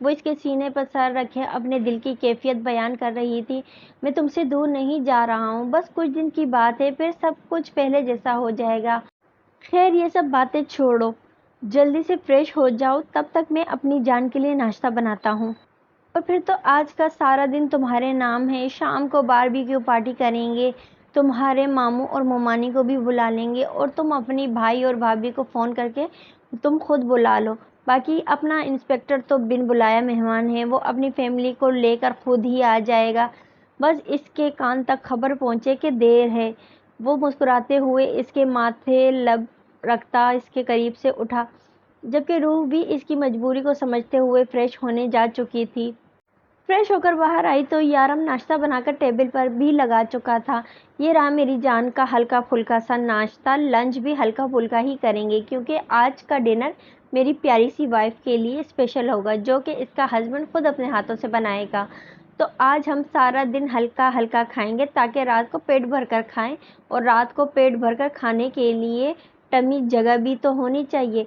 وہ اس کے سینے پر سر رکھے اپنے دل کی کیفیت بیان کر رہی تھی۔ میں تم سے دور نہیں جا رہا ہوں، بس کچھ دن کی بات ہے، پھر سب کچھ پہلے جیسا ہو جائے گا۔ خیر یہ سب باتیں چھوڑو، جلدی سے فریش ہو جاؤ، تب تک میں اپنی جان کے لیے ناشتہ بناتا ہوں۔ اور پھر تو آج کا سارا دن تمہارے نام ہے۔ شام کو باربیکیو پارٹی کریں گے، تمہارے ماموں اور ممانی کو بھی بلا لیں گے، اور تم اپنی بھائی اور بھابھی کو فون کر کے تم خود بلا لو۔ باقی اپنا انسپکٹر تو بن بلایا مہمان ہے، وہ اپنی فیملی کو لے کر خود ہی آ جائے گا۔ بس اس کے کان تک خبر پہنچے کہ دیر ہے۔ وہ مسکراتے ہوئے اس کے ماتھے لب رکھتا اس کے قریب سے اٹھا، جبکہ روح بھی اس کی مجبوری کو سمجھتے ہوئے فریش ہونے جا چکی تھی۔ فریش ہو کر باہر آئی تو یارم ناشتہ بنا کر ٹیبل پر بھی لگا چکا تھا۔ یہ رہا میری جان کا ہلکا پھلکا سا ناشتہ۔ لنچ بھی ہلکا پھلکا ہی کریں گے، کیونکہ آج کا ڈنر میری پیاری سی وائف کے لیے اسپیشل ہوگا، جو کہ اس کا ہسبینڈ خود اپنے ہاتھوں سے بنائے گا۔ تو آج ہم سارا دن ہلکا ہلکا کھائیں گے، تاکہ رات کو پیٹ بھر کر کھائیں، اور رات کو پیٹ بھر کر کھانے کے لیے ٹمی جگہ بھی تو ہونی چاہیے۔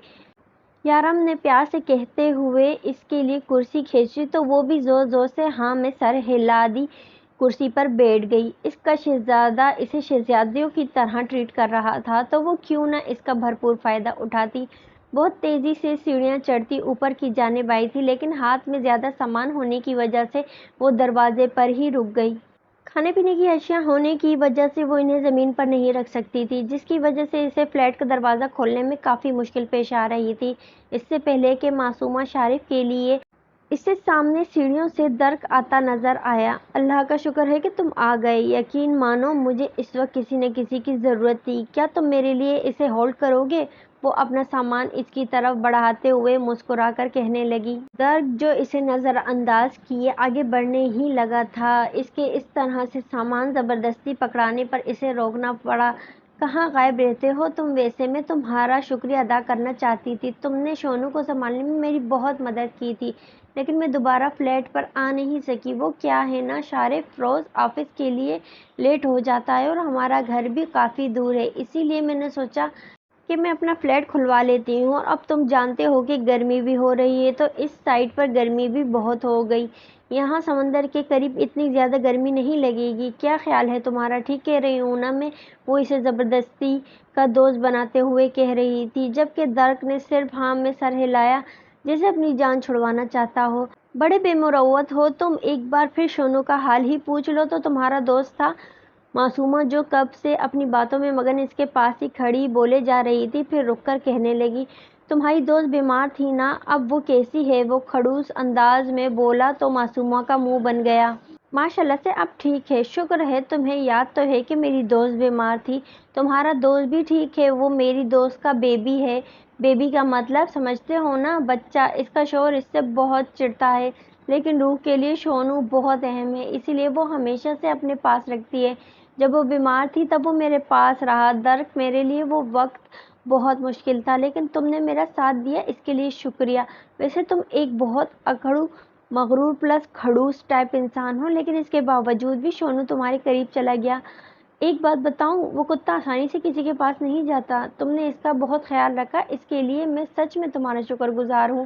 یارم نے پیار سے کہتے ہوئے اس کے لیے کرسی کھینچی تو وہ بھی زور زور سے ہاں میں سر ہلا دی، کرسی پر بیٹھ گئی۔ اس کا شہزادہ اسے شہزادیوں کی طرح ٹریٹ کر رہا تھا، تو وہ کیوں نہ اس کا بھرپور فائدہ اٹھاتی۔ بہت تیزی سے سیڑھیاں چڑھتی اوپر کی جانب آئی تھی، لیکن ہاتھ میں زیادہ سامان ہونے کی وجہ سے وہ دروازے پر ہی رک گئی۔ کھانے پینے کی اشیاء ہونے کی وجہ سے وہ انہیں زمین پر نہیں رکھ سکتی تھی، جس کی وجہ سے اسے فلیٹ کا دروازہ کھولنے میں کافی مشکل پیش آ رہی تھی۔ اس سے پہلے کہ معصومہ شارف کے لیے اسے سامنے سیڑھیوں سے درک آتا نظر آیا۔ اللہ کا شکر ہے کہ تم آ گئے۔ یقین مانو مجھے اس وقت کسی نہ کسی کی ضرورت تھی۔ کیا تم میرے لیے اسے ہولڈ کرو گے؟ وہ اپنا سامان اس کی طرف بڑھاتے ہوئے مسکرا کر کہنے لگی۔ درک جو اسے نظر انداز کیے آگے بڑھنے ہی لگا تھا، اس کے اس طرح سے سامان زبردستی پکڑانے پر اسے روکنا پڑا۔ کہاں غائب رہتے ہو تم؟ ویسے میں تمہارا شکریہ ادا کرنا چاہتی تھی، تم نے شونو کو سنبھالنے میں میری بہت مدد کی تھی، لیکن میں دوبارہ فلیٹ پر آ نہیں سکی۔ وہ کیا ہے نا شارف، روز آفس کے لیے لیٹ ہو جاتا ہے، اور ہمارا گھر بھی کافی دور ہے، اسی لیے میں نے سوچا کہ میں اپنا فلیٹ کھلوا لیتی ہوں۔ اور اب تم جانتے ہو کہ گرمی بھی ہو رہی ہے، تو اس سائٹ پر گرمی بھی بہت ہو گئی، یہاں سمندر کے قریب اتنی زیادہ گرمی نہیں لگے گی۔ کیا خیال ہے تمہارا؟ ٹھیک کہہ رہی ہوں نا میں؟ وہ اسے زبردستی کا دوست بناتے ہوئے کہہ رہی تھی، جبکہ درک نے صرف ہاں میں سر ہلایا، جیسے اپنی جان چھڑوانا چاہتا ہو۔ بڑے بے مروت ہو تم، ایک بار پھر شونو کا حال ہی پوچھ لو تو تمہارا دوست تھا۔ معصومہ جو کب سے اپنی باتوں میں مگن اس کے پاس ہی کھڑی بولے جا رہی تھی، پھر رک کر کہنے لگی، تمہاری دوست بیمار تھی نا، اب وہ کیسی ہے؟ وہ کھڑوس انداز میں بولا تو معصومہ کا منہ بن گیا۔ ماشاءاللہ سے اب ٹھیک ہے، شکر ہے تمہیں یاد تو ہے کہ میری دوست بیمار تھی۔ تمہارا دوست بھی ٹھیک ہے، وہ میری دوست کا بیبی ہے۔ بیبی کا مطلب سمجھتے ہو نا؟ بچہ۔ اس کا شوہر اس سے بہت چڑھتا ہے، لیکن روح کے لیے شونو بہت اہم ہے، اسی لیے وہ ہمیشہ سے اپنے پاس رکھتی ہے۔ جب وہ بیمار تھی تب وہ میرے پاس رہا۔ درک میرے لیے وہ وقت بہت مشکل تھا، لیکن تم نے میرا ساتھ دیا، اس کے لیے شکریہ۔ ویسے تم ایک بہت اکڑو، مغرور پلس کھڑوس ٹائپ انسان ہو، لیکن اس کے باوجود بھی شونو تمہارے قریب چلا گیا۔ ایک بات بتاؤں، وہ کتا آسانی سے کسی کے پاس نہیں جاتا، تم نے اس کا بہت خیال رکھا، اس کے لیے میں سچ میں تمہارا شکر گزار ہوں۔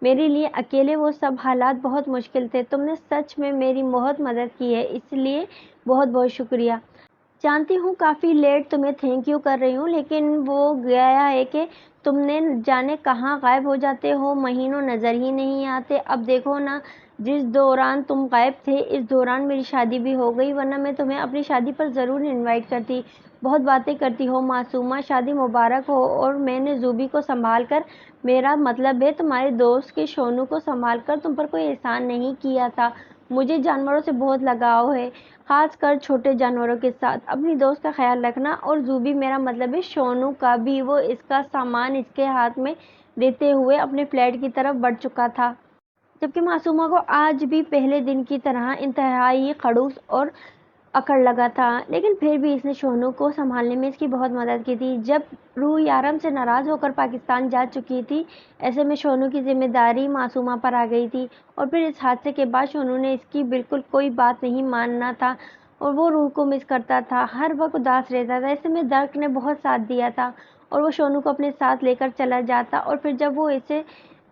میرے لیے اکیلے وہ سب حالات بہت مشکل تھے، تم نے سچ میں میری بہت مدد کی ہے، اس لیے بہت بہت شکریہ۔ جانتی ہوں کافی لیٹ تمہیں تھینک یو کر رہی ہوں، لیکن وہ گیا ہے کہ تم نے جانے کہاں غائب ہو جاتے ہو، مہینوں نظر ہی نہیں آتے۔ اب دیکھو نا، جس دوران تم غائب تھے اس دوران میری شادی بھی ہو گئی، ورنہ میں تمہیں اپنی شادی پر ضرور انوائٹ کرتی۔ بہت باتیں کرتی ہو معصومہ، شادی مبارک ہو۔ اور میں نے زوبی کو سنبھال کر، میرا مطلب ہے تمہارے دوست کے شونو کو سنبھال کر تم پر کوئی احسان نہیں کیا تھا۔ مجھے جانوروں سے بہت لگاؤ ہے، خاص کر چھوٹے جانوروں کے ساتھ۔ اپنی دوست کا خیال رکھنا۔ اور زوبی میرا مطلب ہے شونو کا بھی۔ وہ اس کا سامان اس کے ہاتھ میں دیتے ہوئے اپنے فلیٹ کی طرف بڑھ چکا تھا، جبکہ معصومہ کو آج بھی پہلے دن کی طرح انتہائی خڑوس اور اکڑ لگا تھا، لیکن پھر بھی اس نے شونو کو سنبھالنے میں اس کی بہت مدد کی تھی۔ جب روح یارم سے ناراض ہو کر پاکستان جا چکی تھی، ایسے میں شونو کی ذمہ داری معصومہ پر آ گئی تھی، اور پھر اس حادثے کے بعد شونو نے اس کی بالکل کوئی بات نہیں ماننا تھا، اور وہ روح کو مس کرتا تھا، ہر وقت اداس رہتا تھا۔ ایسے میں درک نے بہت ساتھ دیا تھا، اور وہ شونو کو اپنے ساتھ لے کر چلا جاتا، اور پھر جب وہ اسے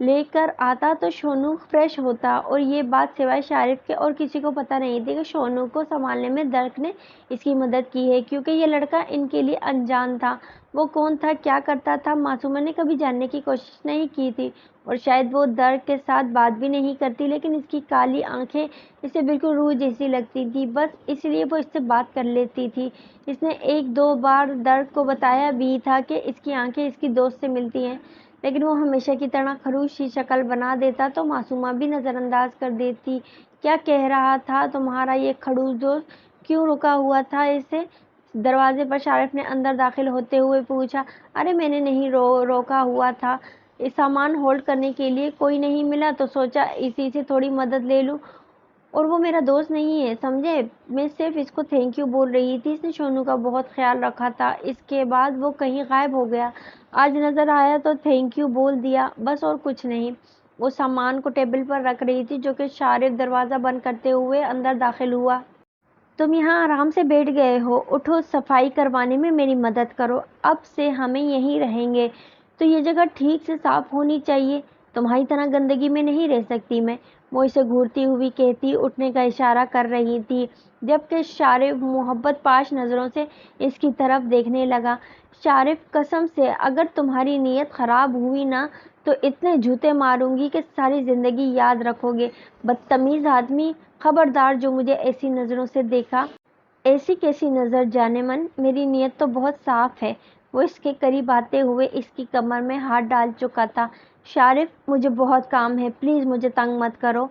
لے کر آتا تو شونو فریش ہوتا، اور یہ بات سوائے شارف کے اور کسی کو پتہ نہیں تھی کہ شونو کو سنبھالنے میں درک نے اس کی مدد کی ہے، کیونکہ یہ لڑکا ان کے لیے انجان تھا۔ وہ کون تھا، کیا کرتا تھا، معصومہ نے کبھی جاننے کی کوشش نہیں کی تھی، اور شاید وہ درک کے ساتھ بات بھی نہیں کرتی، لیکن اس کی کالی آنکھیں اسے بالکل روح جیسی لگتی تھی، بس اس لیے وہ اس سے بات کر لیتی تھی۔ اس نے ایک دو بار درک کو بتایا بھی تھا کہ اس کی آنکھیں اس کی دوست سے ملتی ہیں، لیکن وہ ہمیشہ کی طرح خروش کی شکل بنا دیتا تو معصومہ بھی نظر انداز کر دیتی۔ کیا کہہ رہا تھا تمہارا یہ خڑوس دوست، کیوں رکا ہوا تھا اسے؟ دروازے پر شارف نے اندر داخل ہوتے ہوئے پوچھا۔ ارے میں نے نہیں روکا ہوا تھا، سامان ہولڈ کرنے کے لیے کوئی نہیں ملا تو سوچا اسی سے تھوڑی مدد لے لوں، اور وہ میرا دوست نہیں ہے سمجھے، میں صرف اس کو تھینک یو بول رہی تھی۔ اس نے شونو کا بہت خیال رکھا تھا، اس کے بعد وہ کہیں غائب ہو گیا، آج نظر آیا تو تھینک یو بول دیا، بس اور کچھ نہیں۔ وہ سامان کو ٹیبل پر رکھ رہی تھی جو کہ شارف دروازہ بند کرتے ہوئے اندر داخل ہوا۔ تم یہاں آرام سے بیٹھ گئے ہو، اٹھو صفائی کروانے میں میری مدد کرو، اب سے ہمیں یہیں رہیں گے تو یہ جگہ ٹھیک سے صاف ہونی چاہیے، تمہاری طرح گندگی میں نہیں رہ سکتی میں، وہ اسے گھورتی ہوئی کہتی اٹھنے کا اشارہ کر رہی تھی، جبکہ شارف محبت پاش نظروں سے اس کی طرف دیکھنے لگا۔ شارف قسم سے اگر تمہاری نیت خراب ہوئی نا تو اتنے جوتے ماروں گی کہ ساری زندگی یاد رکھو گے، بدتمیز آدمی، خبردار جو مجھے ایسی نظروں سے دیکھا۔ ایسی کیسی نظر جانے من، میری نیت تو بہت صاف ہے۔ وہ اس کے قریب آتے ہوئے اس کی کمر میں ہاتھ ڈال چکا تھا۔ شارف مجھے بہت کام ہے، پلیز مجھے تنگ مت کرو۔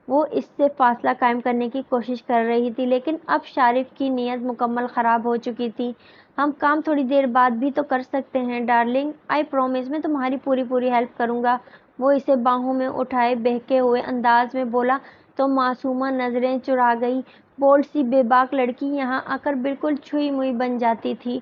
وہ اس سے فاصلہ قائم کرنے کی کوشش کر رہی تھی، لیکن اب شارف کی نیت مکمل خراب ہو چکی تھی۔ ہم کام تھوڑی دیر بعد بھی تو کر سکتے ہیں ڈارلنگ، آئی پرومس میں تمہاری پوری ہیلپ کروں گا۔ وہ اسے باہوں میں اٹھائے بہکے ہوئے انداز میں بولا تو معصومہ نظریں چرا گئی۔ بولڈ سی بے باک لڑکی یہاں آ کر بالکل چھوئی موئی بن جاتی تھی۔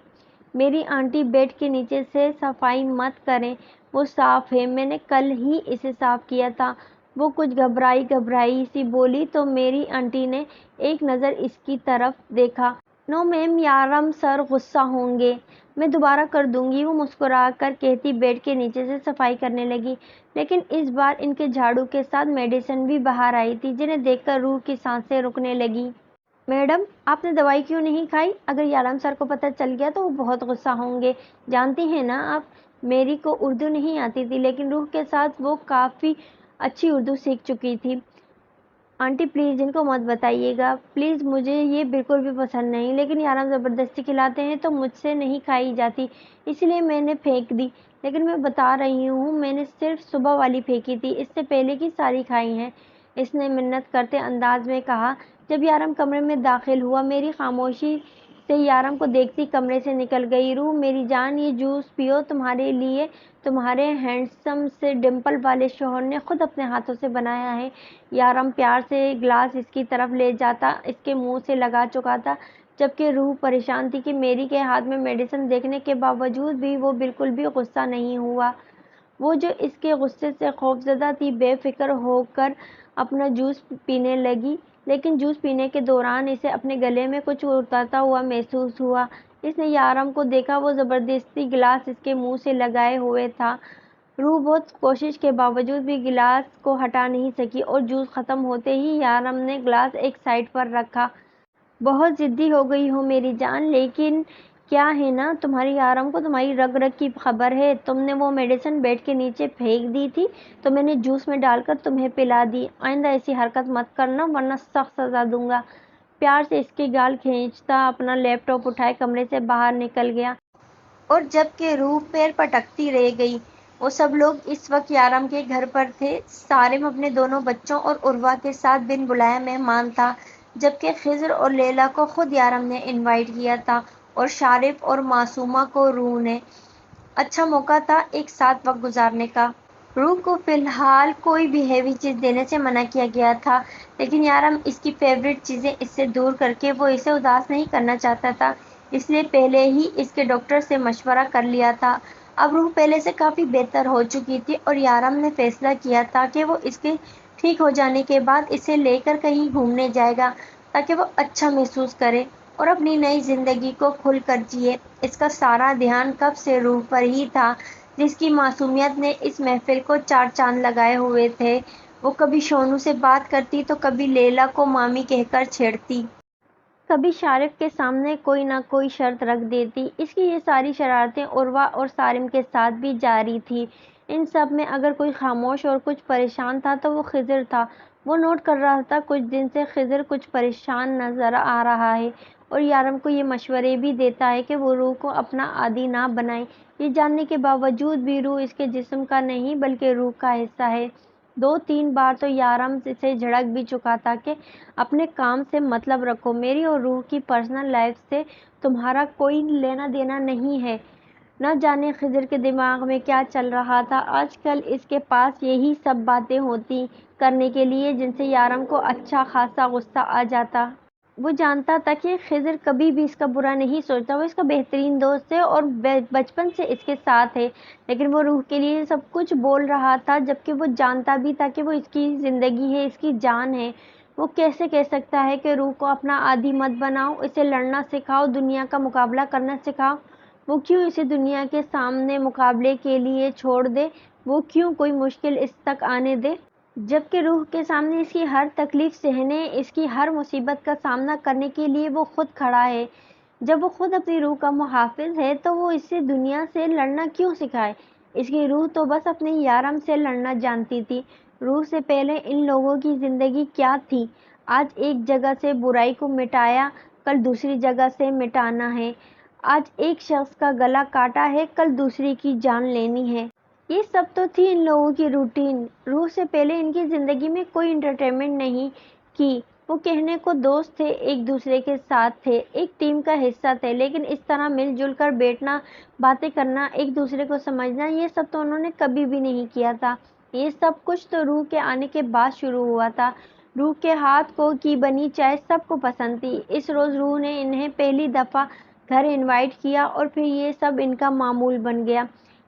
میری آنٹی بیڈ کے نیچے سے صفائی مت کریں، وہ صاف ہے، میں نے کل ہی اسے صاف کیا تھا۔ وہ کچھ گھبرائی سی بولی تو میری آنٹی نے ایک نظر اس کی طرف دیکھا۔ نو میم، یارم سر غصہ ہوں گے، میں دوبارہ کر دوں گی، وہ مسکرا کر کہتی بیڈ کے نیچے سے صفائی کرنے لگی، لیکن اس بار ان کے جھاڑو کے ساتھ میڈیسن بھی باہر آئی تھی، جنہیں دیکھ کر روح کی سانسیں رکنے لگی۔ میڈم، آپ نے دوائی کیوں نہیں کھائی؟ اگر یارم سر کو پتہ چل گیا تو وہ بہت غصہ ہوں گے، جانتی ہیں نا آپ، میری کو اردو نہیں آتی تھی، لیکن روح کے ساتھ وہ کافی اچھی اردو سیکھ چکی تھی۔ آنٹی پلیز ان کو مت بتائیے گا، پلیز، مجھے یہ بالکل بھی پسند نہیں، لیکن یارم زبردستی کھلاتے ہیں تو مجھ سے نہیں کھائی جاتی، اس لیے میں نے پھینک دی، لیکن میں بتا رہی ہوں میں نے صرف صبح والی پھینکی تھی، اس سے پہلے کی ساری کھائی ہیں، اس نے منت کرتے انداز میں کہا۔ جب یارم کمرے میں داخل ہوا، میری خاموشی سے یارم کو دیکھتی کمرے سے نکل گئی۔ روح میری جان، یہ جوس پیو، تمہارے لیے تمہارے ہینڈسم سے ڈمپل والے شوہر نے خود اپنے ہاتھوں سے بنایا ہے۔ یارم پیار سے گلاس اس کی طرف لے جاتا اس کے منہ سے لگا چکا تھا، جبکہ روح پریشان تھی کہ میری کے ہاتھ میں میڈیسن دیکھنے کے باوجود بھی وہ بالکل بھی غصہ نہیں ہوا۔ وہ جو اس کے غصے سے خوفزدہ تھی، بے فکر ہو کر اپنا جوس پینے لگی، لیکن جوس پینے کے دوران اسے اپنے گلے میں کچھ اترتا ہوا محسوس ہوا۔ اس نے یارم کو دیکھا، وہ زبردستی گلاس اس کے منہ سے لگائے ہوئے تھا۔ روح بہت کوشش کے باوجود بھی گلاس کو ہٹا نہیں سکی، اور جوس ختم ہوتے ہی یارم نے گلاس ایک سائڈ پر رکھا۔ بہت ضدی ہو گئی ہو میری جان، لیکن کیا ہے نا، تمہاری یارم کو تمہاری رگ رگ کی خبر ہے، تم نے وہ میڈیسن بیڈ کے نیچے پھینک دی تھی تو میں نے جوس میں ڈال کر تمہیں پلا دی، آئندہ ایسی حرکت مت کرنا ورنہ سخت سزا دوں گا۔ پیار سے اس کی گال کھینچتا اپنا لیپ ٹاپ اٹھائے کمرے سے باہر نکل گیا، اور جبکہ روح پیر پٹکتی رہ گئی۔ وہ سب لوگ اس وقت یارم کے گھر پر تھے۔ سارم اپنے دونوں بچوں اور عروہ کے ساتھ بن بلایا مہمان تھا، جبکہ خضر اور لیلی کو خود یارم نے انوائٹ کیا تھا، اور شارف اور معصومہ کو روح نے۔ اچھا موقع تھا ایک ساتھ وقت گزارنے کا۔ روح کو فی الحال کوئی بھی ہیوی چیز دینے سے منع کیا گیا تھا، لیکن یارم اس کی فیورٹ چیزیں اس سے دور کر کے وہ اسے اداس نہیں کرنا چاہتا تھا، اس لیے پہلے ہی اس کے ڈاکٹر سے مشورہ کر لیا تھا۔ اب روح پہلے سے کافی بہتر ہو چکی تھی، اور یارم نے فیصلہ کیا تھا کہ وہ اس کے ٹھیک ہو جانے کے بعد اسے لے کر کہیں گھومنے جائے گا تاکہ وہ اچھا محسوس کرے اور اپنی نئی زندگی کو کھل کر جیے۔ اس کا سارا دھیان کب سے روح پر ہی تھا، جس کی معصومیت نے اس محفل کو چار چاند لگائے ہوئے تھے۔ وہ کبھی شونو سے بات کرتی تو کبھی لیلا کو مامی کہہ کر چھیڑتی، کبھی شارف کے سامنے کوئی نہ کوئی شرط رکھ دیتی۔ اس کی یہ ساری شرارتیں عروہ اور سالم کے ساتھ بھی جاری تھیں۔ ان سب میں اگر کوئی خاموش اور کچھ پریشان تھا تو وہ خضر تھا۔ وہ نوٹ کر رہا تھا کچھ دن سے خضر کچھ پریشان نظر آ رہا ہے اور یارم کو یہ مشورے بھی دیتا ہے کہ وہ روح کو اپنا عادی نہ بنائے۔ یہ جاننے کے باوجود بھی روح اس کے جسم کا نہیں بلکہ روح کا حصہ ہے۔ دو تین بار تو یارم اسے جھڑک بھی چکا تھا کہ اپنے کام سے مطلب رکھو، میری اور روح کی پرسنل لائف سے تمہارا کوئی لینا دینا نہیں ہے۔ نہ جانے خضر کے دماغ میں کیا چل رہا تھا۔ آج کل اس کے پاس یہی سب باتیں ہوتی کرنے کے لیے جن سے یارم کو اچھا خاصا غصہ آ جاتا۔ وہ جانتا تھا کہ خضر کبھی بھی اس کا برا نہیں سوچتا، وہ اس کا بہترین دوست ہے اور بچپن سے اس کے ساتھ ہے، لیکن وہ روح کے لیے سب کچھ بول رہا تھا جبکہ وہ جانتا بھی تھا کہ وہ اس کی زندگی ہے، اس کی جان ہے۔ وہ کیسے کہہ سکتا ہے کہ روح کو اپنا عادی مت بناؤ، اسے لڑنا سکھاؤ، دنیا کا مقابلہ کرنا سکھاؤ؟ وہ کیوں اسے دنیا کے سامنے مقابلے کے لیے چھوڑ دے؟ وہ کیوں کوئی مشکل اس تک آنے دے؟ جبکہ روح کے سامنے اس کی ہر تکلیف سہنے، اس کی ہر مصیبت کا سامنا کرنے کے لیے وہ خود کھڑا ہے۔ جب وہ خود اپنی روح کا محافظ ہے تو وہ اسے دنیا سے لڑنا کیوں سکھائے؟ اس کی روح تو بس اپنے یارم سے لڑنا جانتی تھی۔ روح سے پہلے ان لوگوں کی زندگی کیا تھی؟ آج ایک جگہ سے برائی کو مٹایا، کل دوسری جگہ سے مٹانا ہے۔ آج ایک شخص کا گلا کاٹا ہے، کل دوسری کی جان لینی ہے۔ یہ سب تو تھی ان لوگوں کی روٹین۔ روح سے پہلے ان کی زندگی میں کوئی انٹرٹینمنٹ نہیں کی۔ وہ کہنے کو دوست تھے، ایک دوسرے کے ساتھ تھے، ایک ٹیم کا حصہ تھے، لیکن اس طرح مل جل کر بیٹھنا، باتیں کرنا، ایک دوسرے کو سمجھنا، یہ سب تو انہوں نے کبھی بھی نہیں کیا تھا۔ یہ سب کچھ تو روح کے آنے کے بعد شروع ہوا تھا۔ روح کے ہاتھ کی بنی چائے سب کو پسند تھی۔ اس روز روح نے انہیں پہلی دفعہ گھر انوائٹ کیا اور پھر یہ سب ان کا معمول بن گیا۔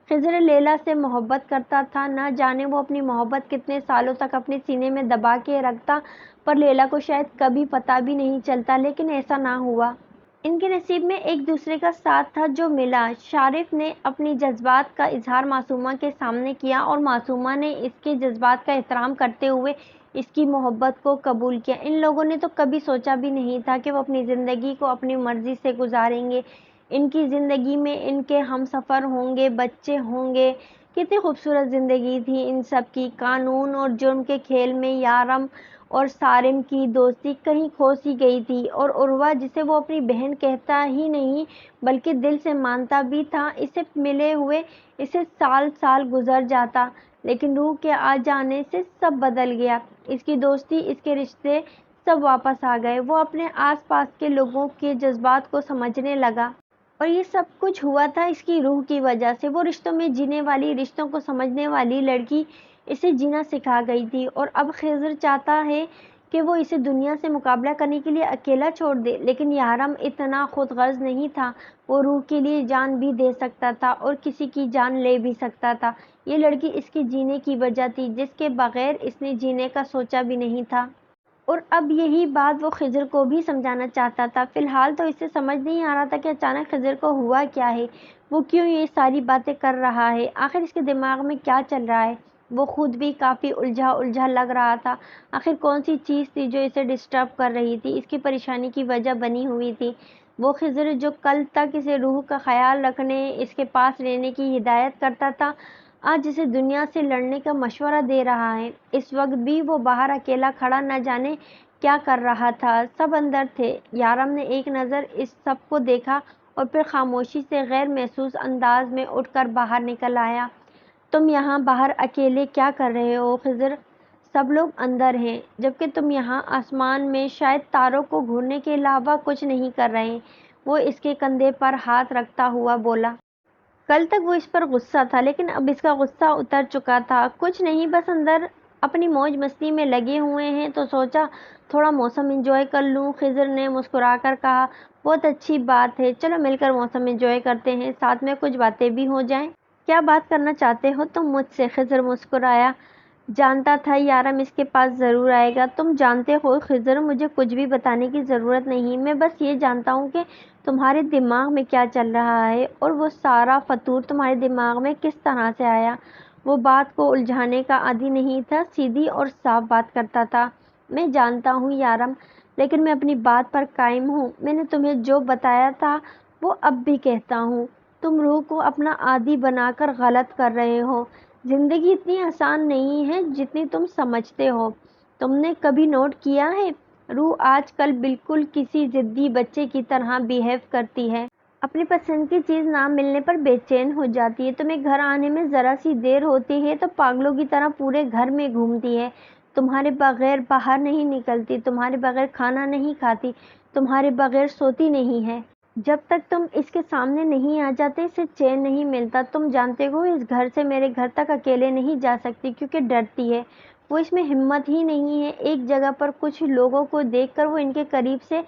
خضر لیلا سے محبت کرتا تھا، نہ جانے وہ اپنی محبت کتنے سالوں تک اپنے سینے میں دبا کے رکھتا، پر لیلا کو شاید کبھی پتہ بھی نہیں چلتا، لیکن ایسا نہ ہوا۔ ان کے نصیب میں ایک دوسرے کا ساتھ تھا جو ملا۔ شارف نے اپنی جذبات کا اظہار معصومہ کے سامنے کیا اور معصومہ نے اس کے جذبات کا احترام کرتے ہوئے اس کی محبت کو قبول کیا۔ ان لوگوں نے تو کبھی سوچا بھی نہیں تھا کہ وہ اپنی زندگی کو اپنی مرضی سے گزاریں گے۔ ان کی زندگی میں ان کے ہم سفر ہوں گے، بچے ہوں گے۔ کتنی خوبصورت زندگی تھی ان سب کی۔ قانون اور جرم کے کھیل میں یارم اور سارم کی دوستی کہیں کھو سی گئی تھی، اور عروہ جسے وہ اپنی بہن کہتا ہی نہیں بلکہ دل سے مانتا بھی تھا، اسے ملے ہوئے اسے سال سال گزر جاتا، لیکن روح کے آ جانے سے سب بدل گیا۔ اس کی دوستی، اس کے رشتے سب واپس آ گئے۔ وہ اپنے آس پاس کے لوگوں کے جذبات کو سمجھنے لگا۔ اور یہ سب کچھ ہوا تھا اس کی روح کی وجہ سے۔ وہ رشتوں میں جینے والی، رشتوں کو سمجھنے والی لڑکی اسے جینا سکھا گئی تھی، اور اب خضر چاہتا ہے کہ وہ اسے دنیا سے مقابلہ کرنے کے لیے اکیلا چھوڑ دے، لیکن یارم اتنا خود غرض نہیں تھا۔ وہ روح کے لیے جان بھی دے سکتا تھا اور کسی کی جان لے بھی سکتا تھا۔ یہ لڑکی اس کے جینے کی وجہ تھی، جس کے بغیر اس نے جینے کا سوچا بھی نہیں تھا۔ اور اب یہی بات وہ خضر کو بھی سمجھانا چاہتا تھا۔ فی الحال تو اسے سمجھ نہیں آ رہا تھا کہ اچانک خضر کو ہوا کیا ہے، وہ کیوں یہ ساری باتیں کر رہا ہے، آخر اس کے دماغ میں کیا چل رہا ہے۔ وہ خود بھی کافی الجھا لگ رہا تھا۔ آخر کون سی چیز تھی جو اسے ڈسٹرب کر رہی تھی، اس کی پریشانی کی وجہ بنی ہوئی تھی۔ وہ خضر جو کل تک اسے روح کا خیال رکھنے، اس کے پاس رہنے کی ہدایت کرتا تھا، آج اسے دنیا سے لڑنے کا مشورہ دے رہا ہے۔ اس وقت بھی وہ باہر اکیلا کھڑا نہ جانے کیا کر رہا تھا۔ سب اندر تھے۔ یارم نے ایک نظر اس سب کو دیکھا اور پھر خاموشی سے غیر محسوس انداز میں اٹھ کر باہر نکل آیا۔ تم یہاں باہر اکیلے کیا کر رہے ہو خضر؟ سب لوگ اندر ہیں، جبکہ تم یہاں آسمان میں شاید تاروں کو گھورنے کے علاوہ کچھ نہیں کر رہے۔ وہ اس کے کندھے پر ہاتھ رکھتا ہوا بولا۔ کل تک وہ اس پر غصہ تھا، لیکن اب اس کا غصہ اتر چکا تھا۔ کچھ نہیں، بس اندر اپنی موج مستی میں لگے ہوئے ہیں تو سوچا تھوڑا موسم انجوائے کر لوں۔ خضر نے مسکرا کر کہا، بہت اچھی بات ہے، چلو مل کر موسم انجوائے کرتے ہیں، ساتھ میں کچھ باتیں بھی ہو جائیں۔ کیا بات کرنا چاہتے ہو تم مجھ سے؟ خضر مسکرایا۔ جانتا تھا یارم اس کے پاس ضرور آئے گا۔ تم جانتے ہو خضر، مجھے کچھ بھی بتانے کی ضرورت نہیں، میں بس یہ جانتا ہوں کہ تمہارے دماغ میں کیا چل رہا ہے اور وہ سارا فطور تمہارے دماغ میں کس طرح سے آیا۔ وہ بات کو الجھانے کا عادی نہیں تھا، سیدھی اور صاف بات کرتا تھا۔ میں جانتا ہوں یارم، لیکن میں اپنی بات پر قائم ہوں۔ میں نے تمہیں جو بتایا تھا وہ اب بھی کہتا ہوں، تم روح کو اپنا عادی بنا کر غلط کر رہے ہو۔ زندگی اتنی آسان نہیں ہے جتنی تم سمجھتے ہو۔ تم نے کبھی نوٹ کیا ہے، روح آج کل بالکل کسی ضدی بچے کی طرح بیہیو کرتی ہے۔ اپنی پسند کی چیز نہ ملنے پر بے چین ہو جاتی ہے۔ تمہیں گھر آنے میں ذرا سی دیر ہوتی ہے تو پاگلوں کی طرح پورے گھر میں گھومتی ہے، تمہارے بغیر باہر نہیں نکلتی، تمہارے بغیر کھانا نہیں کھاتی، تمہارے بغیر سوتی نہیں ہے۔ جب تک تم اس کے سامنے نہیں آ جاتے اسے چین نہیں ملتا۔ تم جانتے ہو اس گھر سے میرے گھر تک اکیلے نہیں جا سکتی کیونکہ ڈرتی ہے، وہ اس میں ہمت ہی نہیں ہے۔ ایک جگہ پر کچھ لوگوں کو دیکھ کر وہ ان کے قریب سے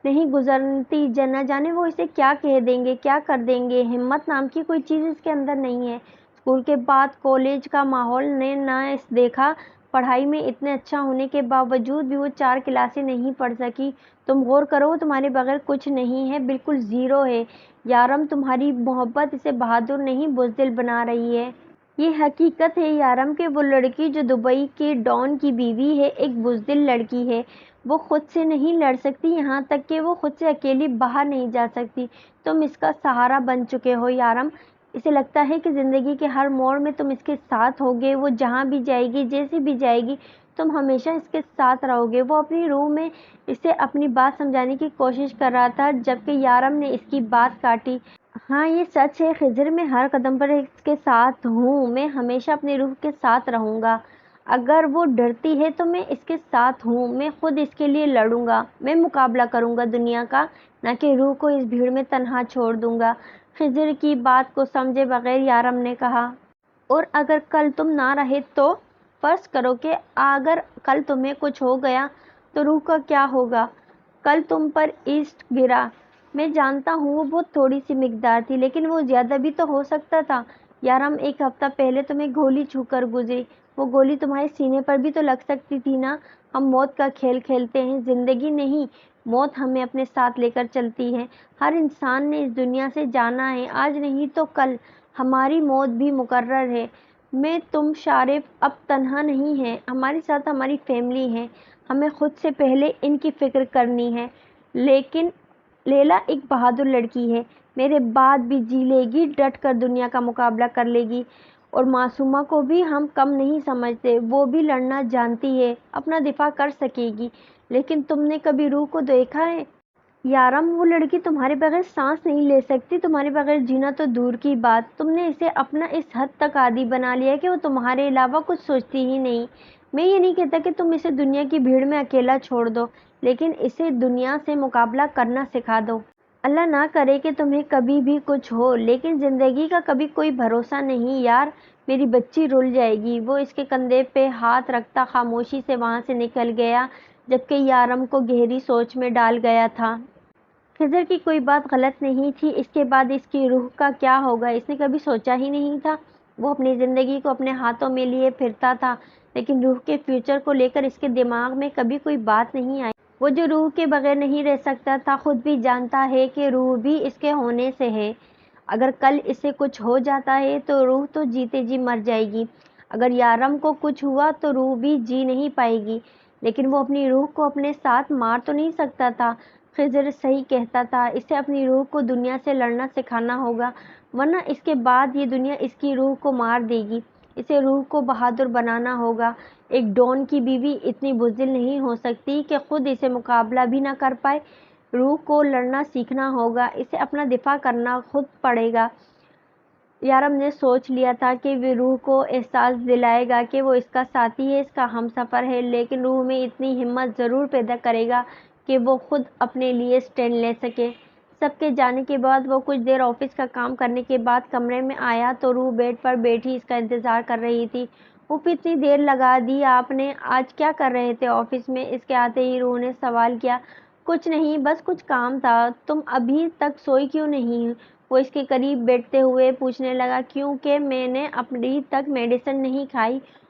نہیں گزرتی، نہ جانے وہ اسے کیا کہہ دیں گے، کیا کر دیں گے۔ ہمت نام کی کوئی چیز اس کے اندر نہیں ہے۔ اسکول کے بعد کالج کا ماحول نے نہ دیکھا، پڑھائی میں اتنے اچھا ہونے کے باوجود بھی وہ 4 کلاسیں نہیں پڑھ سکی۔ تم غور کرو، وہ تمہارے بغیر کچھ نہیں ہے، بالکل زیرو ہے۔ یارم، تمہاری محبت اسے بہادر نہیں بزدل بنا رہی ہے۔ یہ حقیقت ہے یارم کہ وہ لڑکی جو دبئی کے ڈان کی بیوی ہے ایک بزدل لڑکی ہے۔ وہ خود سے نہیں لڑ سکتی، یہاں تک کہ وہ خود سے اکیلی باہر نہیں جا سکتی۔ تم اس کا سہارا بن چکے ہو یارم۔ اسے لگتا ہے کہ زندگی کے ہر موڑ میں تم اس کے ساتھ ہوگے، وہ جہاں بھی جائے گی، جیسے بھی جائے گی، تم ہمیشہ اس کے ساتھ رہو گے۔ وہ اپنی روح میں اسے اپنی بات سمجھانے کی کوشش کر رہا تھا، جبکہ یارم نے اس کی بات کاٹی۔ ہاں یہ سچ ہے خضر، میں ہر قدم پر اس کے ساتھ ہوں، میں ہمیشہ اپنی روح کے ساتھ رہوں گا۔ اگر وہ ڈرتی ہے تو میں اس کے ساتھ ہوں، میں خود اس کے لیے لڑوں گا، میں مقابلہ کروں گا دنیا کا، نہ کہ روح کو اس بھیڑ میں تنہا چھوڑ دوں گا۔ خضر کی بات کو سمجھے بغیر یارم نے کہا، اور اگر کل تم نہ رہے تو؟ فرض کرو کہ اگر کل تمہیں کچھ ہو گیا تو روح کا کیا ہوگا؟ کل تم پر ایسٹ گرا، میں جانتا ہوں وہ بہت تھوڑی سی مقدار تھی، لیکن وہ زیادہ بھی تو ہو سکتا تھا۔ یارم، ایک ہفتہ پہلے تمہیں گولی چھو کر گزری، وہ گولی تمہارے سینے پر بھی تو لگ سکتی تھی نا۔ ہم موت کا کھیل کھیلتے ہیں، زندگی نہیں، موت ہمیں اپنے ساتھ لے کر چلتی ہے۔ ہر انسان نے اس دنیا سے جانا ہے، آج نہیں تو کل ہماری موت بھی مقرر ہے۔ میں تم شارف اب تنہا نہیں ہیں، ہمارے ساتھ ہماری فیملی ہے، ہمیں خود سے پہلے ان کی فکر کرنی ہے۔ لیکن لیلا ایک بہادر لڑکی ہے، میرے بعد بھی جی لے گی، ڈٹ کر دنیا کا مقابلہ کر لے گی، اور معصومہ کو بھی ہم کم نہیں سمجھتے، وہ بھی لڑنا جانتی ہے، اپنا دفاع کر سکے گی۔ لیکن تم نے کبھی روح کو دیکھا ہے؟ یارم، وہ لڑکی تمہارے بغیر سانس نہیں لے سکتی، تمہارے بغیر جینا تو دور کی بات۔ تم نے اسے اپنا اس حد تک عادی بنا لیا کہ وہ تمہارے علاوہ کچھ سوچتی ہی نہیں۔ میں یہ نہیں کہتا کہ تم اسے دنیا کی بھیڑ میں اکیلا چھوڑ دو، لیکن اسے دنیا سے مقابلہ کرنا سکھا دو۔ اللہ نہ کرے کہ تمہیں کبھی بھی کچھ ہو، لیکن زندگی کا کبھی کوئی بھروسہ نہیں یار۔ میری بچی رل جائے گی۔ وہ اس کے کندھے پہ ہاتھ رکھتا خاموشی سے وہاں سے نکل گیا، جبکہ یارم کو گہری سوچ میں ڈال گیا تھا۔ خضر کی کوئی بات غلط نہیں تھی، اس کے بعد اس کی روح کا کیا ہوگا اس نے کبھی سوچا ہی نہیں تھا۔ وہ اپنی زندگی کو اپنے ہاتھوں میں لیے پھرتا تھا، لیکن روح کے فیوچر کو لے کر اس کے دماغ میں کبھی کوئی بات نہیں آئی۔ وہ جو روح کے بغیر نہیں رہ سکتا تھا، خود بھی جانتا ہے کہ روح بھی اس کے ہونے سے ہے۔ اگر کل اسے کچھ ہو جاتا ہے تو روح تو جیتے جی مر جائے گی، اگر یارم کو کچھ ہوا تو روح بھی جی نہیں پائے گی، لیکن وہ اپنی روح کو اپنے ساتھ مار تو نہیں سکتا تھا۔ خضر صحیح کہتا تھا، اسے اپنی روح کو دنیا سے لڑنا سکھانا ہوگا، ورنہ اس کے بعد یہ دنیا اس کی روح کو مار دے گی۔ اسے روح کو بہادر بنانا ہوگا۔ ایک ڈان کی بیوی اتنی بزدل نہیں ہو سکتی کہ خود اسے مقابلہ بھی نہ کر پائے۔ روح کو لڑنا سیکھنا ہوگا، اسے اپنا دفاع کرنا خود پڑے گا۔ یارم نے سوچ لیا تھا کہ وہ روح کو احساس دلائے گا کہ وہ اس کا ساتھی ہے، اس کا ہمسفر ہے، لیکن روح میں اتنی ہمت ضرور پیدا کرے گا کہ وہ خود اپنے لیے سٹینڈ لے سکے۔ سب کے جانے کے بعد وہ کچھ دیر آفس کا کام کرنے کے بعد کمرے میں آیا تو روح بیڈ پر بیٹھی اس کا انتظار کر رہی تھی۔ اوف، اتنی دیر لگا دی آپ نے، آج کیا کر رہے تھے آفس میں؟ اس کے آتے ہی روح نے سوال کیا۔ کچھ نہیں، بس کچھ کام تھا۔ تم ابھی تک سوئی کیوں نہیں؟ وہ اس کے قریب بیٹھتے ہوئے پوچھنے لگا۔ کیونکہ میں نے ابھی تک میڈیسن نہیں کھائی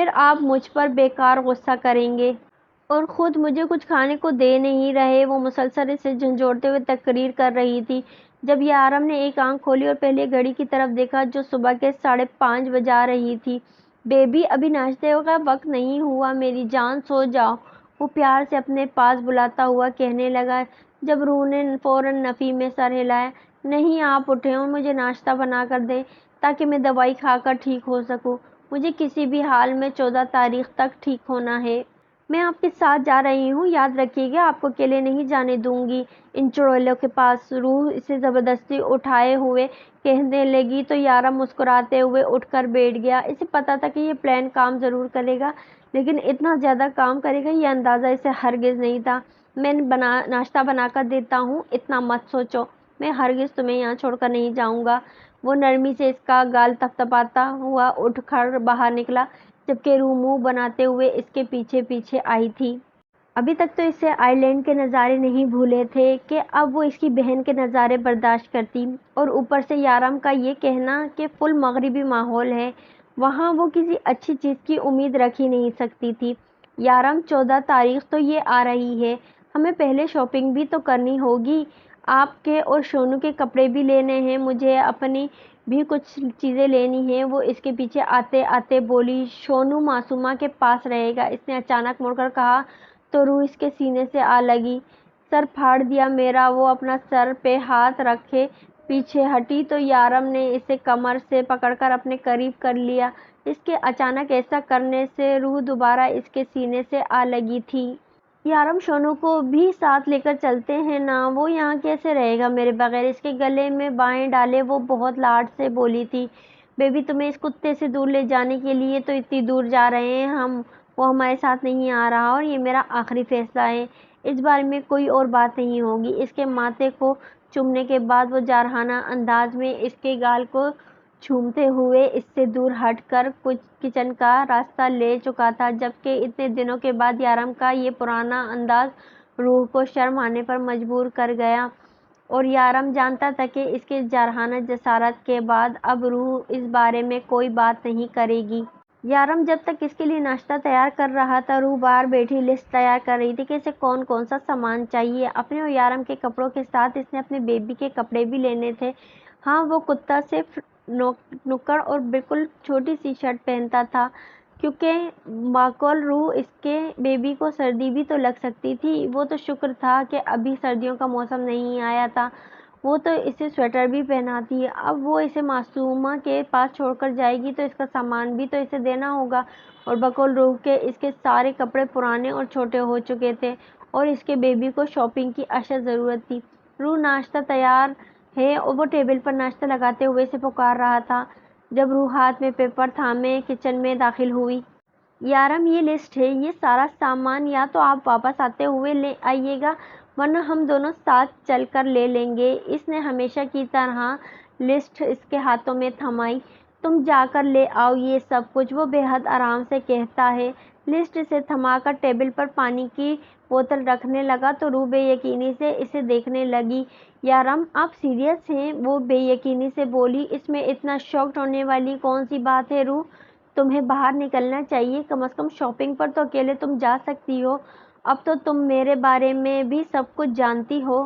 پھر آپ مجھ پر بیکار غصہ کریں گے اور خود مجھے کچھ کھانے کو دے نہیں رہے۔ وہ مسلسل اسے جھنجھوڑتے ہوئے تقریر کر رہی تھی۔ جب یارم نے ایک آنکھ کھولی اور پہلے گھڑی کی طرف دیکھا جو صبح کے 5:30 بجا رہی تھی۔ بیبی ابھی ناشتے کا وقت نہیں ہوا، میری جان سو جاؤ، وہ پیار سے اپنے پاس بلاتا ہوا کہنے لگا، جب روح نے فوراً نفی میں سر ہلایا۔ نہیں، آپ اٹھیں اور مجھے ناشتہ بنا کر دیں تاکہ میں دوائی کھا کر ٹھیک ہو سکوں۔ مجھے کسی بھی حال میں 14 تاریخ تک ٹھیک ہونا ہے۔ میں آپ کے ساتھ جا رہی ہوں، یاد رکھیے گا، آپ کو اکیلے نہیں جانے دوں گی ان چڑیلوں کے پاس۔ روح اسے زبردستی اٹھائے ہوئے کہنے لگی تو یارم مسکراتے ہوئے اٹھ کر بیٹھ گیا۔ اسے پتا تھا کہ یہ پلان کام ضرور کرے گا، لیکن اتنا زیادہ کام کرے گا یہ اندازہ اسے ہرگز نہیں تھا۔ میں ناشتہ بنا کر دیتا ہوں، اتنا مت سوچو، میں ہرگز تمہیں یہاں چھوڑ کر نہیں جاؤں گا۔ وہ نرمی سے اس کا گال تھپتھپاتا ہوا اٹھ کر باہر نکلا، جبکہ روح منہ بناتے ہوئے اس کے پیچھے پیچھے آئی تھی۔ ابھی تک تو اسے آئرلینڈ کے نظارے نہیں بھولے تھے کہ اب وہ اس کی بہن کے نظارے برداشت کرتی، اور اوپر سے یارم کا یہ کہنا کہ فل مغربی ماحول ہے، وہاں وہ کسی اچھی چیز کی امید رکھ ہی نہیں سکتی تھی۔ یارم، 14 تاریخ تو یہ آ رہی ہے، ہمیں پہلے شاپنگ بھی تو کرنی ہوگی، آپ کے اور شونو کے کپڑے بھی لینے ہیں، مجھے اپنی بھی کچھ چیزیں لینی ہیں، وہ اس کے پیچھے آتے آتے بولی۔ شونو معصومہ کے پاس رہے گا، اس نے اچانک مڑ کر کہا تو روح اس کے سینے سے آ لگی۔ سر پھاڑ دیا میرا۔ وہ اپنا سر پہ ہاتھ رکھے پیچھے ہٹی تو یارم نے اسے کمر سے پکڑ کر اپنے قریب کر لیا۔ اس کے اچانک ایسا کرنے سے روح دوبارہ اس کے سینے سے آ لگی تھی۔ یارم، شونو کو بھی ساتھ لے کر چلتے ہیں نا، وہ یہاں کیسے رہے گا میرے بغیر؟ اس کے گلے میں بائیں ڈالے وہ بہت لاڈ سے بولی تھی۔ بیبی، تمہیں اس کتے سے دور لے جانے کے لیے تو اتنی دور جا رہے ہیں وہ ہمارے ساتھ نہیں آ رہا، اور یہ میرا آخری فیصلہ ہے، اس بارے میں کوئی اور بات نہیں ہوگی۔ اس کے ماتھے کو چومنے کے بعد وہ جارحانہ انداز میں اس کے گال کو چومتے ہوئے اس سے دور ہٹ کر کچن کا راستہ لے چکا تھا، جبکہ اتنے دنوں کے بعد یارم کا یہ پرانا انداز روح کو شرم آنے پر مجبور کر گیا، اور یارم جانتا تھا کہ اس کے جارحانہ جسارت کے بعد اب روح اس بارے میں کوئی بات نہیں کرے گی۔ یارم جب تک اس کے لیے ناشتہ تیار کر رہا تھا، روح باہر بیٹھی لسٹ تیار کر رہی تھی کہ اسے کون کون سا سامان چاہیے۔ اپنے اور یارم کے کپڑوں کے ساتھ اس نے اپنے بیبی کے کپڑے بھی لینے تھے۔ ہاں، وہ کتا صرف نکڑ اور بالکل چھوٹی سی شرٹ پہنتا تھا، کیونکہ باقول روح اس کے بیبی کو سردی بھی تو لگ سکتی تھی۔ وہ تو شکر تھا کہ ابھی سردیوں کا موسم نہیں آیا تھا، وہ تو اسے سویٹر بھی پہناتی۔ اب وہ اسے معصومہ کے پاس چھوڑ کر جائے گی تو اس کا سامان بھی تو اسے دینا ہوگا، اور بقول روح کے اس کے سارے کپڑے پرانے اور چھوٹے ہو چکے تھے، اور اس کے بیبی کو شاپنگ کی اشد ضرورت تھی۔ روح، ناشتہ تیار ہے، اور وہ ٹیبل پر ناشتہ لگاتے ہوئے اسے پکار رہا تھا جب روح ہاتھ میں پیپر تھامے کچن میں داخل ہوئی۔ یارم، یہ لسٹ ہے، یہ سارا سامان یا تو آپ واپس آتے ہوئے لے آئیے گا، ورنہ ہم دونوں ساتھ چل کر لے لیں گے۔ اس نے ہمیشہ کی طرح لسٹ اس کے ہاتھوں میں تھمائی۔ تم جا کر لے آؤ یہ سب کچھ، وہ بے حد آرام سے کہتا ہے۔ لسٹ اسے تھما کر ٹیبل پر پانی کی بوتل رکھنے لگا تو روح بے یقینی سے اسے دیکھنے لگی۔ یارم، آپ سیریس ہیں؟ وہ بے یقینی سے بولی۔ اس میں اتنا شاکڈ ہونے والی کون سی بات ہے روح؟ تمہیں باہر نکلنا چاہیے، کم از کم شاپنگ پر تو اکیلے تم جا سکتی ہو۔ اب تو تم میرے بارے میں بھی سب کچھ جانتی ہو،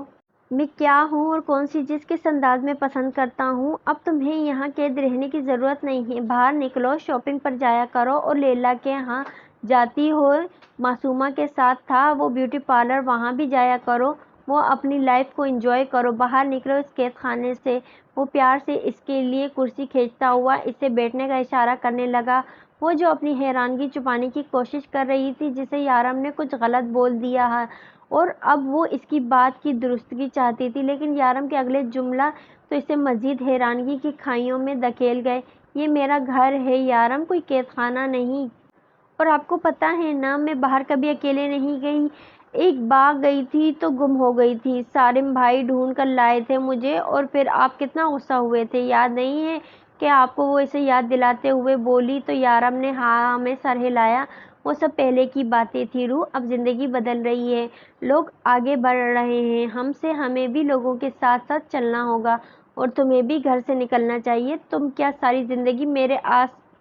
میں کیا ہوں اور کون سی چیز کس انداز میں پسند کرتا ہوں۔ اب تمہیں یہاں قید رہنے کی ضرورت نہیں ہے، باہر نکلو، شاپنگ پر جایا کرو، اور لیلا کے ہاں جاتی ہو، معصومہ کے ساتھ تھا وہ بیوٹی پارلر، وہاں بھی جایا کرو، وہ اپنی لائف کو انجوائے کرو، باہر نکلو اس قید خانے سے۔ وہ پیار سے اس کے لیے کرسی کھینچتا ہوا اس سے بیٹھنے کا اشارہ کرنے لگا، وہ جو اپنی حیرانگی چھپانے کی کوشش کر رہی تھی جسے یارم نے کچھ غلط بول دیا ہے، اور اب وہ اس کی بات کی درستگی چاہتی تھی، لیکن یارم کے اگلے جملہ تو اسے مزید حیرانگی کی کھائیوں میں دھکیل گئے۔ یہ میرا گھر ہے یارم، کوئی قید خانہ نہیں، اور آپ کو پتہ ہے نا میں باہر کبھی اکیلے نہیں گئی، ایک بار گئی تھی تو گم ہو گئی تھی، سالم بھائی ڈھونڈ کر لائے تھے مجھے، اور پھر آپ کتنا غصہ ہوئے تھے، یاد نہیں ہے کہ آپ کو؟ وہ اسے یاد دلاتے ہوئے بولی تو یارم نے ہاں میں سر ہلایا۔ وہ سب پہلے کی باتیں تھی روح، اب زندگی بدل رہی ہے، لوگ آگے بڑھ رہے ہیں، ہمیں بھی لوگوں کے ساتھ ساتھ چلنا ہوگا، اور تمہیں بھی گھر سے نکلنا چاہیے۔ تم کیا ساری زندگی میرے آس